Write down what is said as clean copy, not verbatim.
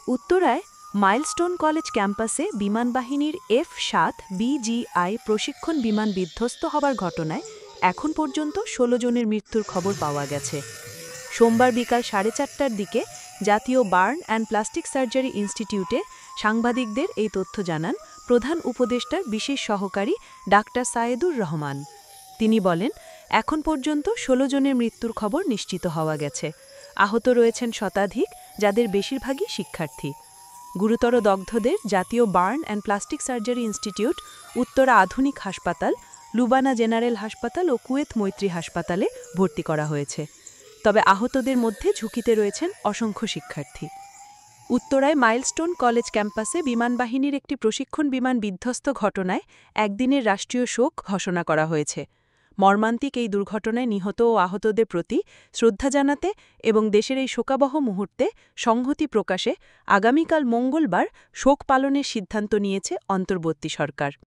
উত্তরায় milestone college ক্যাম্পাসে বিমানবাহিনীর F-7 BGI প্রশিক্ষণ বিমান বিধ্বস্ত হবার ঘটনায় এখন পর্যন্ত ১৬ জনের মৃত্যুর খবর পাওয়া গেছে। সোমবার বিকাল 4:30টার দিকে জাতীয় বার্ন অ্যান্ড প্লাস্টিক সার্জারি ইনস্টিটিউটে সাংবাদিকদের এই তথ্য জানান প্রধান উপদেষ্টার বিশেষ সহকারী ডাক্তার সায়েদুর রহমান। তিনি বলেন, এখন পর্যন্ত ১৬ জনের মৃত্যুর খবর নিশ্চিত হওয়া গেছে। আহত রয়েছেন শতাধিক, যাদের বেশিরভাগই শিক্ষার্থী। গুরুতর দগ্ধদের জাতীয় burn and plastic surgery institute, Uttara আধুনিক হাসপাতাল, লুবানা জেনারেল হাসপাতাল ও কুয়েত মৈত্রী হাসপাতালে ভর্তি করা হয়েছে। তবে আহতদের মধ্যে ঝুঁকিতে রয়েছেন অসংখ্য শিক্ষার্থী। উত্তরায় মাইলস্টোন কলেজ ক্যাম্পাসে বিমানবাহিনীর একটি প্রশিক্ষণ বিমান বিধ্বস্ত ঘটনায় একদিনের রাষ্ট্রীয় শোক ঘোষণা করা হয়েছে। মর্মান্তিক এই দুর্ঘটনায় নিহত ও আহতদের প্রতি শ্রদ্ধা জানাতে এবং দেশের এই শোকাবহ মুহূর্তে সংহতি প্রকাশে আগামীকাল মঙ্গলবার শোক পালনের সিদ্ধান্ত নিয়েছে অন্তর্বর্তী সরকার।